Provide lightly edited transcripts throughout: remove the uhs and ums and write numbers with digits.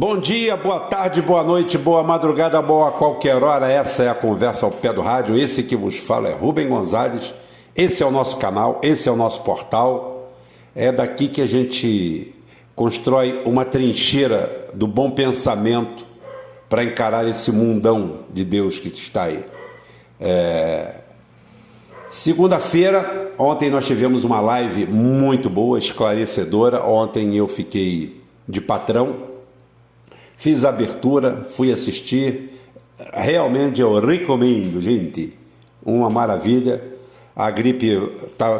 Bom dia, boa tarde, boa noite, boa madrugada, boa qualquer hora. Essa é a Conversa ao Pé do Rádio. Esse que vos fala é Rubem Gonzalez. Esse é o nosso canal, esse é o nosso portal. É daqui que a gente constrói uma trincheira do bom pensamento para encarar esse mundão de Deus que está aí. Segunda-feira, ontem nós tivemos uma live muito boa, esclarecedora. Ontem eu fiquei de patrão. Fiz a abertura, fui assistir, realmente eu recomendo, gente, uma maravilha. A gripe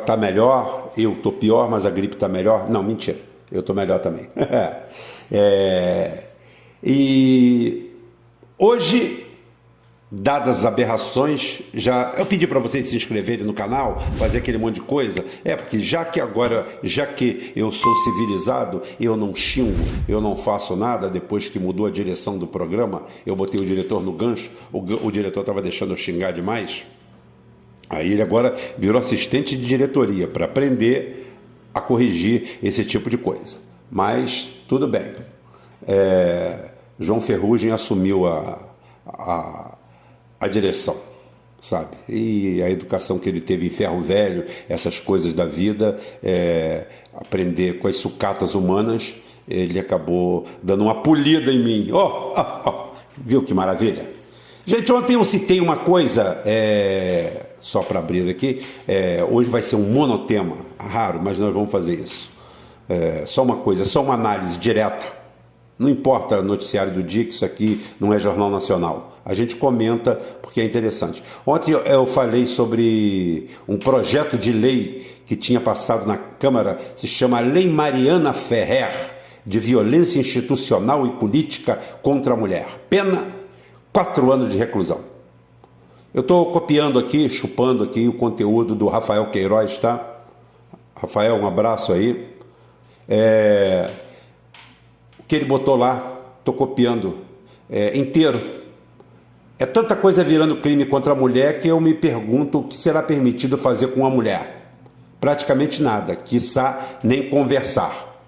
tá melhor, eu tô pior, mas a gripe tá melhor. Não, mentira, eu tô melhor também. E hoje, dadas as aberrações, eu pedi para vocês se inscreverem no canal, fazer aquele monte de coisa, porque já que eu sou civilizado, eu não xingo, eu não faço nada. Depois que mudou a direção do programa, eu botei o diretor no gancho, o diretor estava deixando eu xingar demais, aí ele agora virou assistente de diretoria para aprender a corrigir esse tipo de coisa, mas tudo bem. João Ferrugem assumiu a direção, sabe? E a educação que ele teve em Ferro Velho, essas coisas da vida, aprender com as sucatas humanas, ele acabou dando uma polida em mim. Viu que maravilha? Gente, ontem eu citei uma coisa, só para abrir aqui, hoje vai ser um monotema, raro, mas nós vamos fazer isso. Só uma coisa, só uma análise direta. Não importa o noticiário do dia, que isso aqui não é Jornal Nacional. A gente comenta porque é interessante. Ontem eu falei sobre um projeto de lei que tinha passado na Câmara, se chama Lei Mariana Ferrer, de violência institucional e política contra a mulher. Pena 4 anos de reclusão. Eu estou copiando aqui, chupando aqui o conteúdo do Rafael Queiroz, tá? Rafael, um abraço aí. O que ele botou lá, estou copiando inteiro. É tanta coisa virando crime contra a mulher que eu me pergunto o que será permitido fazer com a mulher. Praticamente nada, quiçá nem conversar.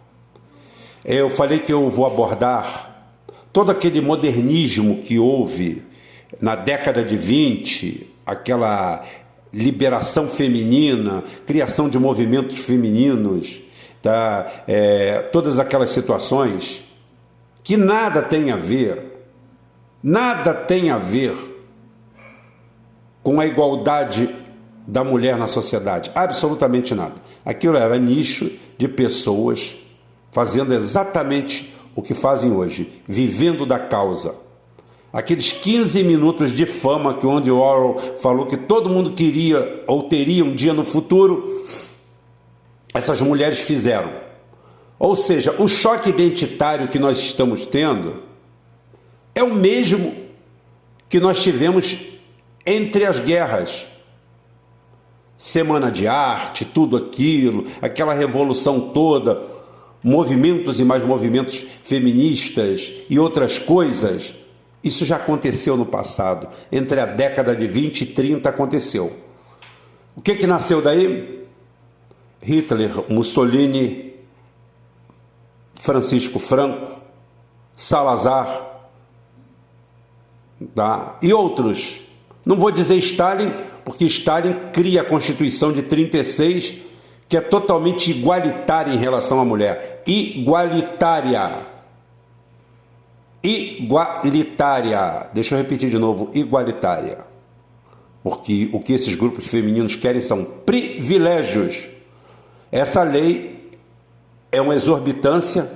Eu falei que eu vou abordar todo aquele modernismo que houve na década de 20, aquela liberação feminina, criação de movimentos femininos, tá? Todas aquelas situações que nada tem a ver com a igualdade da mulher na sociedade, absolutamente nada. Aquilo era nicho de pessoas fazendo exatamente o que fazem hoje, vivendo da causa. Aqueles 15 minutos de fama que o Andy Warhol falou que todo mundo queria ou teria um dia no futuro, essas mulheres fizeram. Ou seja, o choque identitário que nós estamos tendo é o mesmo que nós tivemos entre as guerras. Semana de arte, tudo aquilo, aquela revolução toda, movimentos e mais movimentos feministas e outras coisas. Isso já aconteceu no passado. Entre a década de 20 e 30 aconteceu. O que nasceu daí? Hitler, Mussolini, Francisco Franco, Salazar, tá? E outros. Não vou dizer Stalin, porque Stalin cria a Constituição de 36, que é totalmente igualitária em relação à mulher. Igualitária. Deixa eu repetir de novo, igualitária. Porque o que esses grupos femininos querem são privilégios. Essa lei é uma exorbitância,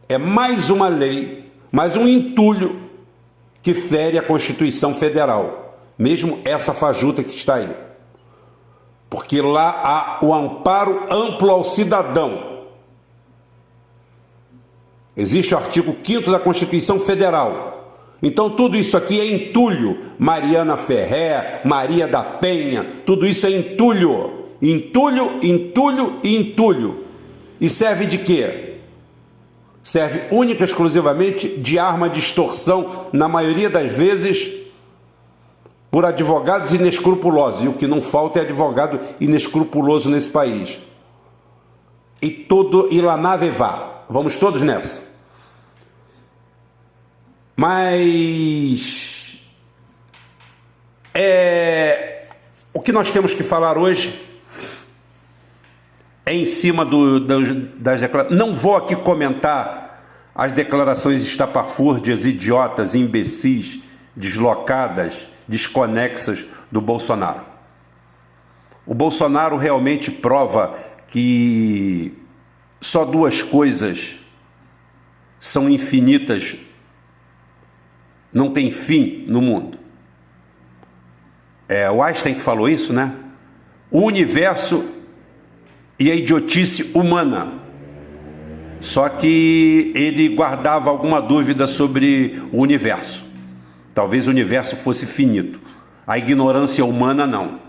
é mais uma lei, mais um entulho que fere a Constituição Federal, mesmo essa fajuta que está aí. Porque lá há o amparo amplo ao cidadão. Existe o artigo 5º da Constituição Federal. Então tudo isso aqui é entulho. Mariana Ferrer, Maria da Penha, tudo isso é entulho. Entulho, entulho e entulho. E serve de quê? Serve única e exclusivamente de arma de extorsão, na maioria das vezes, por advogados inescrupulosos. E o que não falta é advogado inescrupuloso nesse país. E lá na vá. Vamos todos nessa. Mas o que nós temos que falar hoje é em cima das declarações. Não vou aqui comentar as declarações estapafúrdias, idiotas, imbecis, deslocadas, desconexas do Bolsonaro. O Bolsonaro realmente prova que só duas coisas são infinitas, não tem fim no mundo. O Einstein que falou isso, né? O universo e a idiotice humana. Só que ele guardava alguma dúvida sobre o universo. Talvez o universo fosse finito. A ignorância humana não.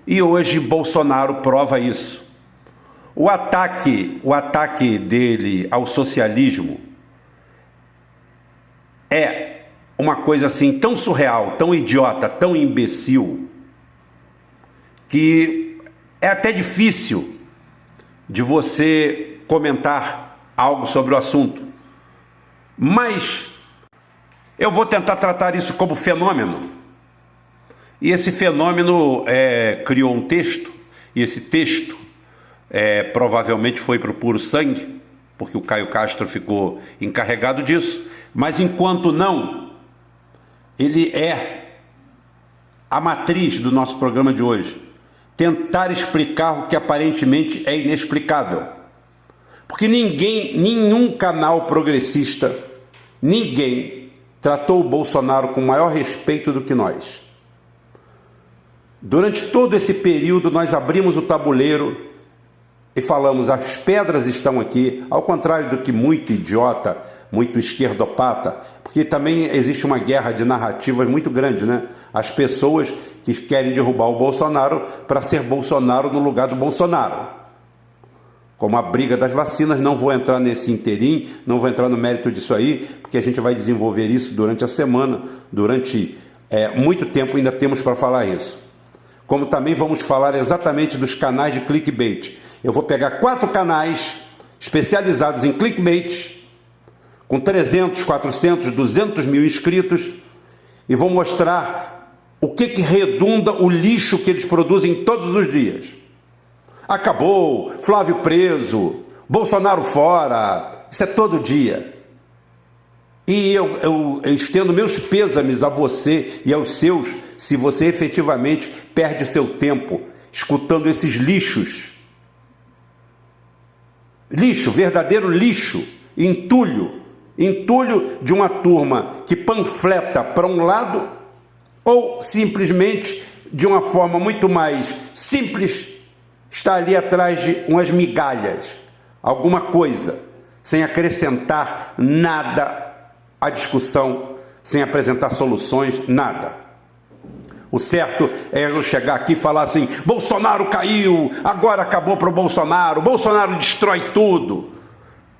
E hoje Bolsonaro prova isso. O ataque dele ao socialismo é uma coisa assim tão surreal, tão idiota, tão imbecil, que é até difícil de você comentar algo sobre o assunto. Mas eu vou tentar tratar isso como fenômeno. E esse fenômeno criou um texto, e esse texto provavelmente foi para o puro sangue, porque o Caio Castro ficou encarregado disso, mas enquanto não, ele é a matriz do nosso programa de hoje. Tentar explicar o que aparentemente é inexplicável. Porque nenhum canal progressista, ninguém tratou o Bolsonaro com maior respeito do que nós. Durante todo esse período nós abrimos o tabuleiro e falamos, as pedras estão aqui, ao contrário do que muito idiota, muito esquerdopata, porque também existe uma guerra de narrativas muito grande, né? As pessoas que querem derrubar o Bolsonaro para ser Bolsonaro no lugar do Bolsonaro. Como a briga das vacinas, não vou entrar nesse interim, não vou entrar no mérito disso aí, porque a gente vai desenvolver isso durante a semana, durante muito tempo ainda temos para falar isso. Como também vamos falar exatamente dos canais de clickbait. Eu vou pegar 4 canais especializados em clickbait, com 300, 400, 200 mil inscritos, e vou mostrar o que redunda o lixo que eles produzem todos os dias. Acabou, Flávio preso, Bolsonaro fora, isso é todo dia. E eu estendo meus pêsames a você e aos seus, se você efetivamente perde o seu tempo escutando esses lixos. Lixo, verdadeiro lixo, entulho de uma turma que panfleta para um lado ou simplesmente de uma forma muito mais simples está ali atrás de umas migalhas, alguma coisa, sem acrescentar nada à discussão, sem apresentar soluções, nada. O certo é eu chegar aqui e falar assim, Bolsonaro caiu, agora acabou para o Bolsonaro destrói tudo.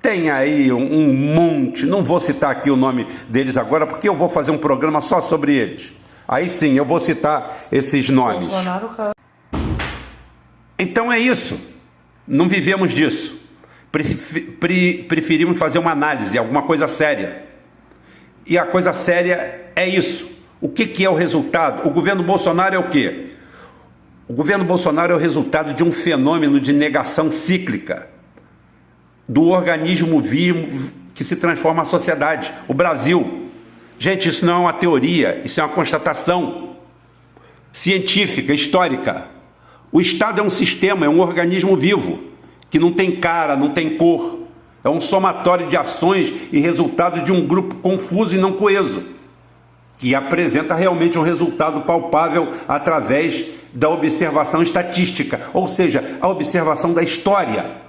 Tem aí um monte, não vou citar aqui o nome deles agora, porque eu vou fazer um programa só sobre eles. Aí sim, eu vou citar esses nomes. Bolsonaro caiu. Então é isso, não vivemos disso, preferimos fazer uma análise, alguma coisa séria, e a coisa séria é isso. O que é o resultado? O governo Bolsonaro é o quê? O governo Bolsonaro é o resultado de um fenômeno de negação cíclica do organismo vivo que se transforma a sociedade, o Brasil. Gente, isso não é uma teoria, isso é uma constatação científica, histórica. O Estado é um sistema, é um organismo vivo, que não tem cara, não tem cor. É um somatório de ações e resultado de um grupo confuso e não coeso, que apresenta realmente um resultado palpável através da observação estatística, ou seja, a observação da história.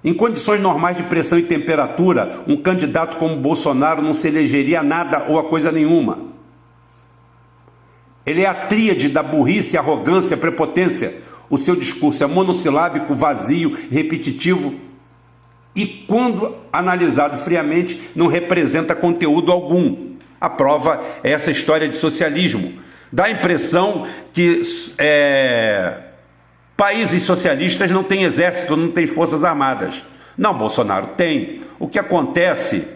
Em condições normais de pressão e temperatura, um candidato como Bolsonaro não se elegeria a nada ou a coisa nenhuma. Ele é a tríade da burrice, arrogância, prepotência. O seu discurso é monossilábico, vazio, repetitivo e, quando analisado friamente, não representa conteúdo algum. A prova é essa história de socialismo. Dá a impressão que países socialistas não têm exército, não têm forças armadas. Não, Bolsonaro tem. O que acontece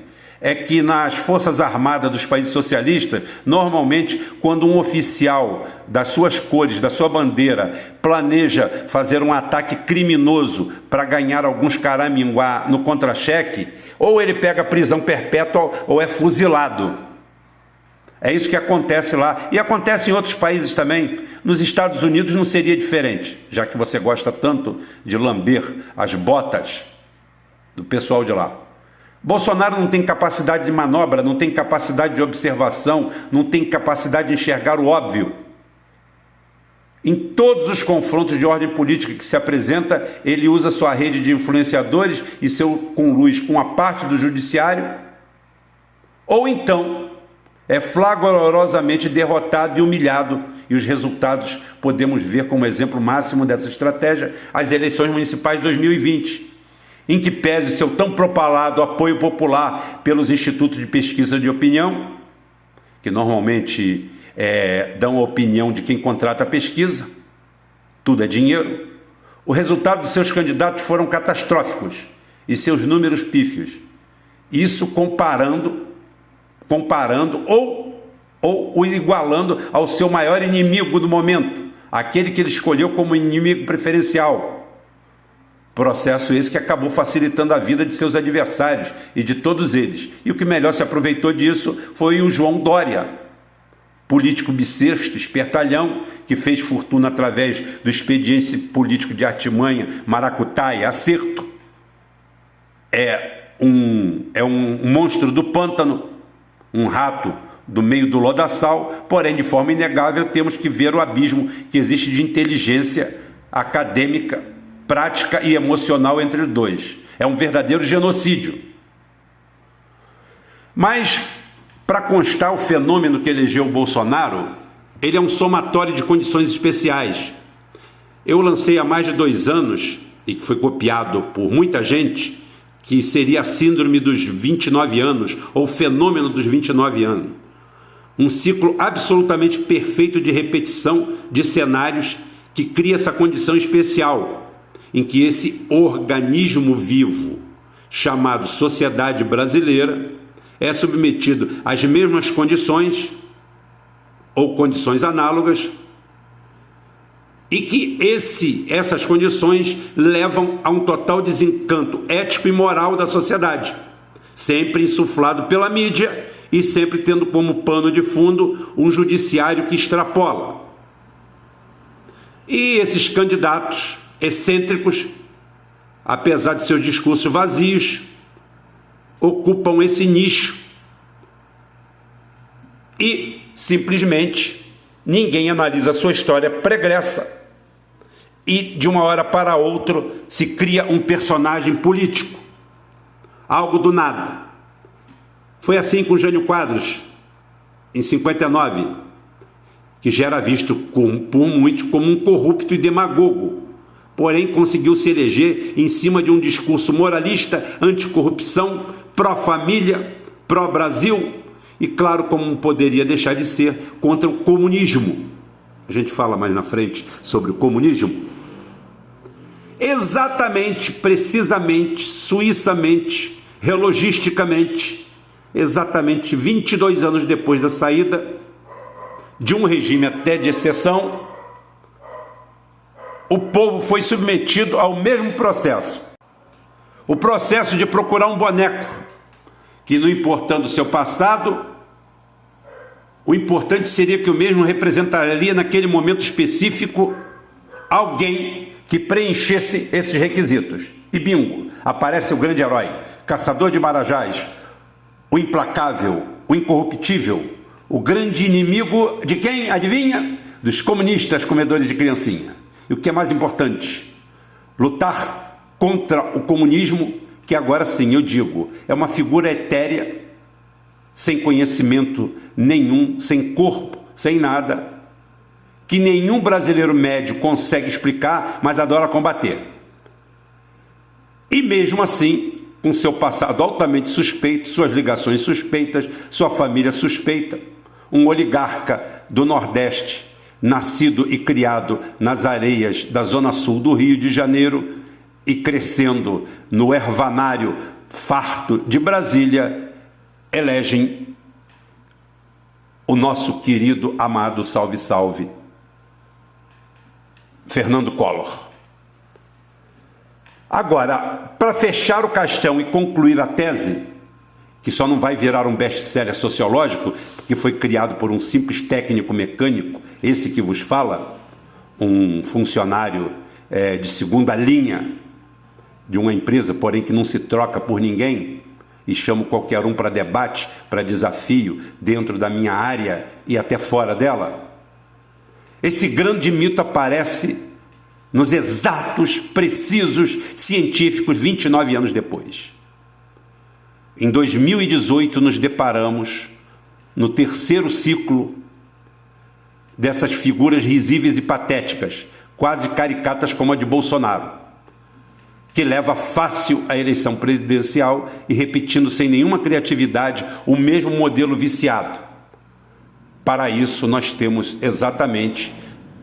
é que nas Forças Armadas dos países socialistas, normalmente, quando um oficial das suas cores, da sua bandeira, planeja fazer um ataque criminoso para ganhar alguns caraminguá no contra-cheque, ou ele pega prisão perpétua ou é fuzilado. É isso que acontece lá. E acontece em outros países também. Nos Estados Unidos não seria diferente, já que você gosta tanto de lamber as botas do pessoal de lá. Bolsonaro não tem capacidade de manobra, não tem capacidade de observação, não tem capacidade de enxergar o óbvio. Em todos os confrontos de ordem política que se apresenta, ele usa sua rede de influenciadores e seu conluios com a parte do judiciário, ou então é flagrosamente derrotado e humilhado, e os resultados podemos ver como exemplo máximo dessa estratégia as eleições municipais de 2020, em que pese seu tão propalado apoio popular pelos institutos de pesquisa de opinião, que normalmente dão a opinião de quem contrata a pesquisa, tudo é dinheiro, o resultado dos seus candidatos foram catastróficos e seus números pífios. Isso comparando ou igualando ao seu maior inimigo do momento, aquele que ele escolheu como inimigo preferencial. Processo esse que acabou facilitando a vida de seus adversários e de todos eles. E o que melhor se aproveitou disso foi o João Dória, político bissexto, espertalhão, que fez fortuna através do expediente político de artimanha, maracutaia, acerto. É um monstro do pântano, um rato do meio do lodaçal, porém, de forma inegável, temos que ver o abismo que existe de inteligência acadêmica, prática e emocional entre os dois. É um verdadeiro genocídio. Mas, para constar o fenômeno que elegeu o Bolsonaro, ele é um somatório de condições especiais. Eu lancei há mais de 2 anos, e que foi copiado por muita gente, que seria a síndrome dos 29 anos, ou fenômeno dos 29 anos. Um ciclo absolutamente perfeito de repetição de cenários que cria essa condição especial, em que esse organismo vivo, chamado sociedade brasileira, é submetido às mesmas condições, ou condições análogas, e que essas condições levam a um total desencanto ético e moral da sociedade, sempre insuflado pela mídia e sempre tendo como pano de fundo um judiciário que extrapola. E esses candidatos excêntricos, apesar de seus discursos vazios, ocupam esse nicho e simplesmente ninguém analisa a sua história pregressa e de uma hora para outra se cria um personagem político, algo do nada. Foi assim com Jânio Quadros, em 59, que já era visto por muitos como um corrupto e demagogo, porém conseguiu se eleger em cima de um discurso moralista, anticorrupção, pró-família, pró-Brasil e, claro, como não poderia deixar de ser, contra o comunismo. A gente fala mais na frente sobre o comunismo. Exatamente, precisamente, suíçamente, relogisticamente, exatamente 22 anos depois da saída de um regime até de exceção, o povo foi submetido ao mesmo processo. O processo de procurar um boneco, que não importando o seu passado, o importante seria que o mesmo representaria naquele momento específico alguém que preenchesse esses requisitos. E bingo, aparece o grande herói, caçador de marajás, o implacável, o incorruptível, o grande inimigo de quem? Adivinha? Dos comunistas comedores de criancinha. E o que é mais importante? Lutar contra o comunismo, que agora sim, eu digo, é uma figura etérea, sem conhecimento nenhum, sem corpo, sem nada, que nenhum brasileiro médio consegue explicar, mas adora combater. E mesmo assim, com seu passado altamente suspeito, suas ligações suspeitas, sua família suspeita, um oligarca do Nordeste, nascido e criado nas areias da Zona Sul do Rio de Janeiro e crescendo no ervanário farto de Brasília, elegem o nosso querido, amado, salve, salve, Fernando Collor. Agora, para fechar o caixão e concluir a tese, que só não vai virar um best-seller sociológico, porque foi criado por um simples técnico mecânico, esse que vos fala, um funcionário de segunda linha de uma empresa, porém que não se troca por ninguém, e chamo qualquer um para debate, para desafio, dentro da minha área e até fora dela. Esse grande mito aparece nos exatos, precisos, científicos 29 anos depois. Em 2018 nos deparamos no terceiro ciclo dessas figuras risíveis e patéticas, quase caricatas como a de Bolsonaro, que leva fácil a eleição presidencial e repetindo sem nenhuma criatividade o mesmo modelo viciado. Para isso nós temos exatamente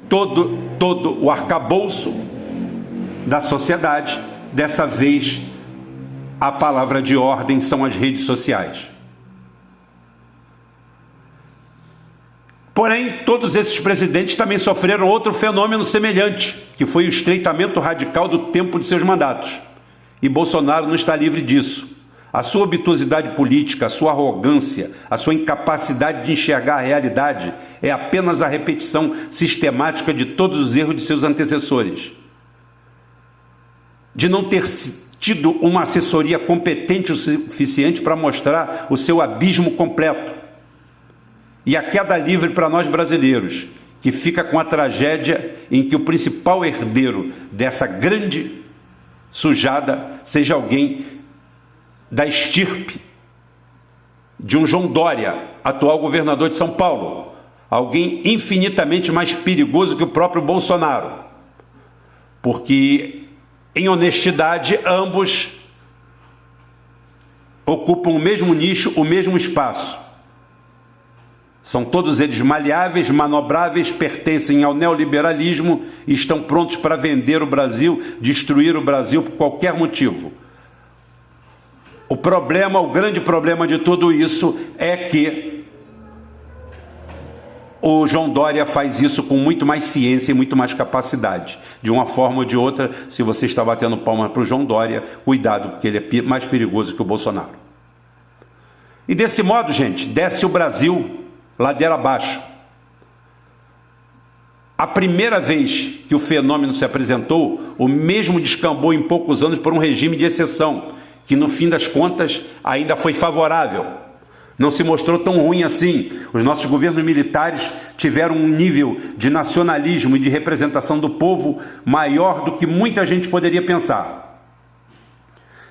todo o arcabouço da sociedade. Dessa vez a palavra de ordem são as redes sociais. Porém, todos esses presidentes também sofreram outro fenômeno semelhante, que foi o estreitamento radical do tempo de seus mandatos. E Bolsonaro não está livre disso. A sua obtusidade política, a sua arrogância, a sua incapacidade de enxergar a realidade é apenas a repetição sistemática de todos os erros de seus antecessores. De não ter tido uma assessoria competente o suficiente para mostrar o seu abismo completo. E a queda livre para nós brasileiros, que fica com a tragédia em que o principal herdeiro dessa grande sujada seja alguém da estirpe de um João Dória, atual governador de São Paulo, alguém infinitamente mais perigoso que o próprio Bolsonaro, porque, em honestidade, ambos ocupam o mesmo nicho, o mesmo espaço. São todos eles maleáveis, manobráveis, pertencem ao neoliberalismo e estão prontos para vender o Brasil, destruir o Brasil por qualquer motivo. O grande problema de tudo isso é que o João Dória faz isso com muito mais ciência e muito mais capacidade. De uma forma ou de outra, se você está batendo palma para o João Dória, cuidado, porque ele é mais perigoso que o Bolsonaro. E desse modo, gente, desce o Brasil ladeira abaixo. A primeira vez que o fenômeno se apresentou, o mesmo descambou em poucos anos por um regime de exceção, que no fim das contas ainda foi favorável. Não se mostrou tão ruim assim. Os nossos governos militares tiveram um nível de nacionalismo e de representação do povo maior do que muita gente poderia pensar.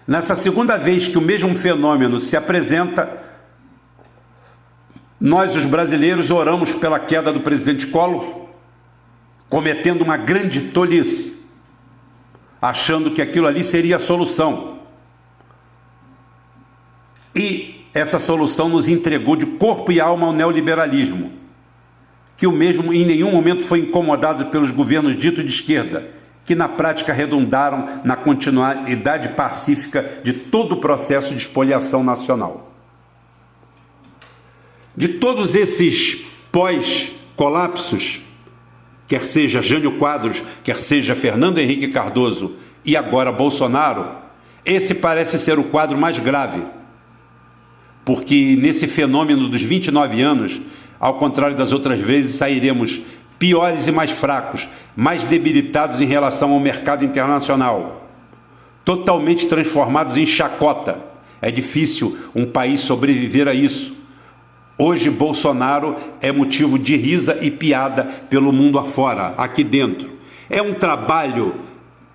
Nessa segunda vez que o mesmo fenômeno se apresenta, nós, os brasileiros, oramos pela queda do presidente Collor, cometendo uma grande tolice, achando que aquilo ali seria a solução. E essa solução nos entregou de corpo e alma ao neoliberalismo, que o mesmo em nenhum momento foi incomodado pelos governos ditos de esquerda, que na prática redundaram na continuidade pacífica de todo o processo de espoliação nacional. De todos esses pós-colapsos, quer seja Jânio Quadros, quer seja Fernando Henrique Cardoso e agora Bolsonaro, esse parece ser o quadro mais grave, porque nesse fenômeno dos 29 anos, ao contrário das outras vezes, sairemos piores e mais fracos, mais debilitados em relação ao mercado internacional, totalmente transformados em chacota. É difícil um país sobreviver a isso. Hoje Bolsonaro é motivo de risa e piada pelo mundo afora, aqui dentro. É um trabalho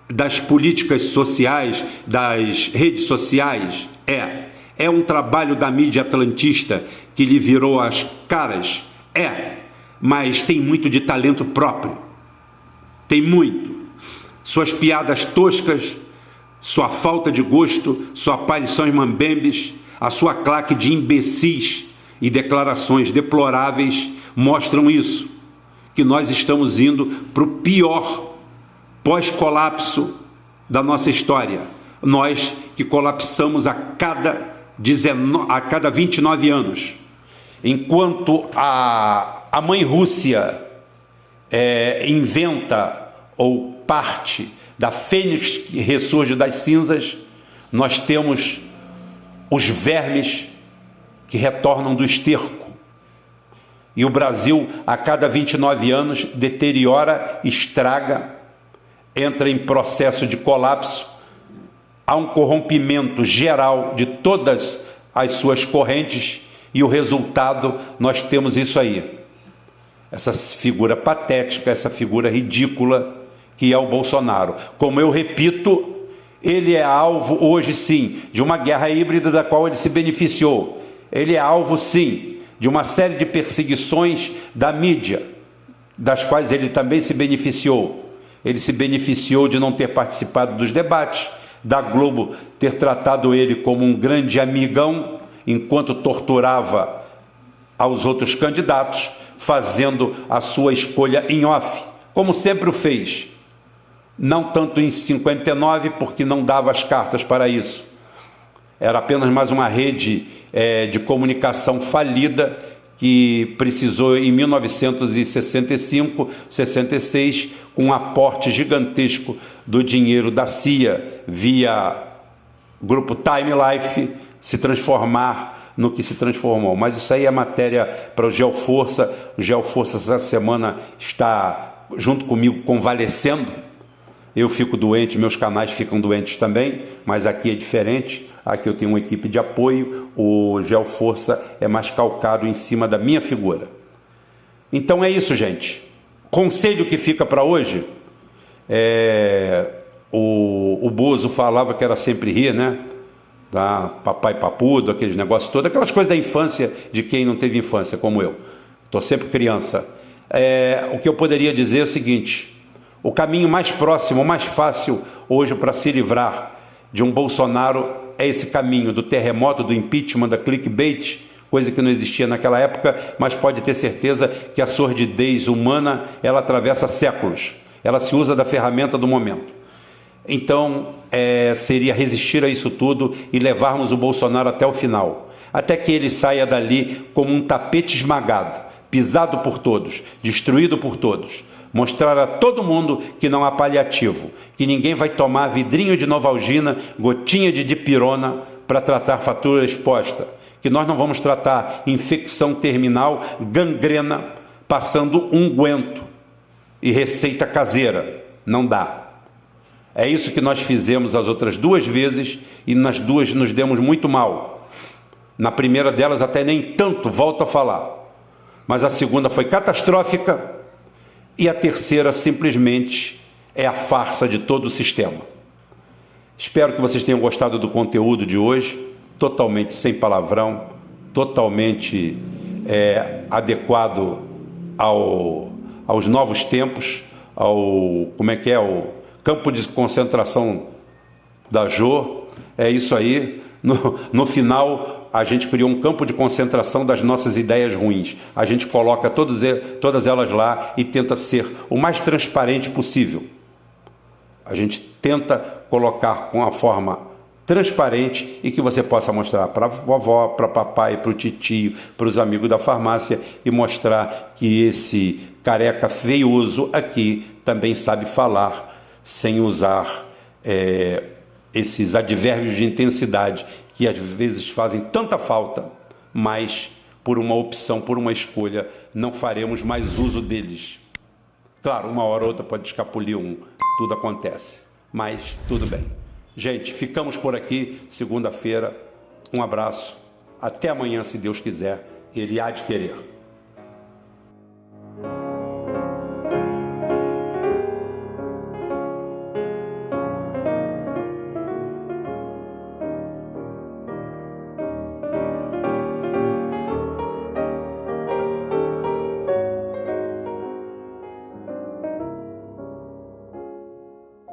das políticas sociais, das redes sociais? É um trabalho da mídia atlantista que lhe virou as caras? Mas tem muito de talento próprio. Tem muito. Suas piadas toscas, sua falta de gosto, suas aparições mambembes, a sua claque de imbecis e declarações deploráveis mostram isso, que nós estamos indo para o pior pós-colapso da nossa história. Nós que colapsamos a cada a cada 29 anos, enquanto a mãe Rússia inventa ou parte da fênix que ressurge das cinzas, nós temos os vermes que retornam do esterco. E o Brasil, a cada 29 anos, deteriora, estraga, entra em processo de colapso, há um corrompimento geral de todas as suas correntes e o resultado, nós temos isso aí. Essa figura patética, essa figura ridícula que é o Bolsonaro. Como eu repito, ele é alvo hoje sim de uma guerra híbrida da qual ele se beneficiou. Ele é alvo sim de uma série de perseguições da mídia, das quais ele também se beneficiou. Ele se beneficiou de não ter participado dos debates, da Globo ter tratado ele como um grande amigão, enquanto torturava aos outros candidatos, fazendo a sua escolha em off, como sempre o fez. Não tanto em 59, porque não dava as cartas para isso. Era apenas mais uma rede de comunicação falida que precisou, em 1965, 66, com um aporte gigantesco do dinheiro da CIA via grupo Time Life, se transformar no que se transformou. Mas isso aí é matéria para o Geoforça. O Geoforça essa semana está junto comigo convalescendo. Eu fico doente, meus canais ficam doentes também, mas aqui é diferente. Aqui eu tenho uma equipe de apoio, o Geoforça é mais calcado em cima da minha figura. Então é isso, gente. Conselho que fica para hoje, o Bozo falava que era sempre rir, né? Da papai papudo, aqueles negócios todos, aquelas coisas da infância de quem não teve infância, como eu. Estou sempre criança. O que eu poderia dizer é o seguinte: o caminho mais próximo, mais fácil hoje para se livrar de um Bolsonaro é esse caminho do terremoto, do impeachment, da clickbait, coisa que não existia naquela época, mas pode ter certeza que a sordidez humana, ela atravessa séculos, ela se usa da ferramenta do momento. Então, seria resistir a isso tudo e levarmos o Bolsonaro até o final, até que ele saia dali como um tapete esmagado, pisado por todos, destruído por todos. Mostrar a todo mundo que não há paliativo, que ninguém vai tomar vidrinho de Novalgina, gotinha de dipirona para tratar fratura exposta, que nós não vamos tratar infecção terminal, gangrena, passando unguento e receita caseira. Não dá. É isso que nós fizemos as outras duas vezes e nas duas nos demos muito mal. Na primeira delas até nem tanto, volto a falar. Mas a segunda foi catastrófica. E a terceira simplesmente é a farsa de todo o sistema. Espero que vocês tenham gostado do conteúdo de hoje, totalmente sem palavrão, totalmente adequado aos novos tempos, o campo de concentração da Jô. É isso aí. No final, a gente criou um campo de concentração das nossas ideias ruins. A gente coloca todas elas lá e tenta ser o mais transparente possível. A gente tenta colocar com a forma transparente e que você possa mostrar para a vovó, para papai, para o titio, para os amigos da farmácia e mostrar que esse careca feioso aqui também sabe falar sem usar esses advérbios de intensidade que às vezes fazem tanta falta, mas por uma opção, por uma escolha, não faremos mais uso deles. Claro, uma hora ou outra pode escapulir tudo acontece, mas tudo bem. Gente, ficamos por aqui, segunda-feira, um abraço, até amanhã se Deus quiser, Ele há de querer.